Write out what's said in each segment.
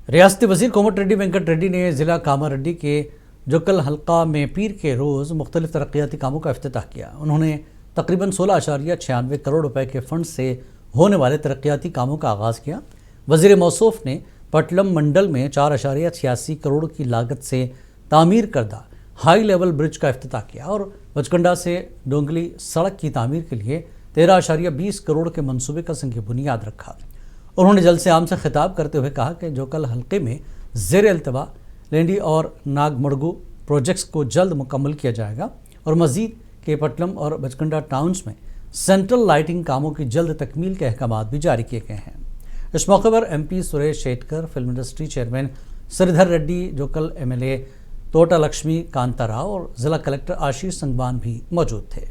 रियासती वज़ीर कोमटिरेड्डी वेंकट रेड्डी ने ज़िला कामारेड्डी के जुक्कल हल्का में पीर के रोज़ मुख्तलिफ तरक्याती कामों का इफ्तिताह किया। उन्होंने तकरीबन 16.96 करोड़ रुपए के फंड से होने वाले तरक्याती कामों का आगाज़ किया। वज़ीर मौसूफ ने पटलम मंडल में 4.86 करोड़ की लागत से तामीर करदा हाई लेवल ब्रिज का इफ्तिताह किया और बचकंडा से डोंगली सड़क की तामीर के लिए 13.20 करोड़ के मंसूबे का संग बुनियाद रखा। उन्होंने जलसे आम से खिताब करते हुए कहा कि जोकल हल्के में ज़ेर अल्तवा लेंडी और नागमड़गू प्रोजेक्ट्स को जल्द मुकम्मल किया जाएगा और मज़ीद के पटलम और बचकंडा टाउन्स में सेंट्रल लाइटिंग कामों की जल्द तकमील के अहकाम भी जारी किए गए हैं। इस मौके पर MP Suresh Shetkar, film industry chairman Sridhar Reddy, local MLA Thota Lakshmi Kanta Rao और ज़िला कलेक्टर आशीष संगवान भी मौजूद थे।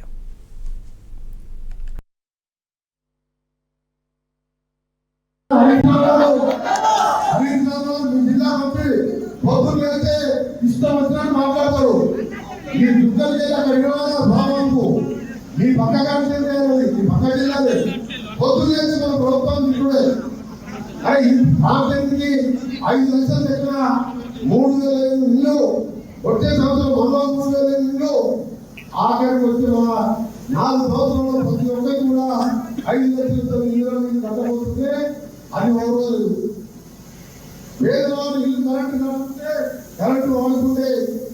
పేదవాళ్ళు ఇల్లు కరెంట్ వాడుకుంటే కరెంటు వాడుకుంటే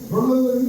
200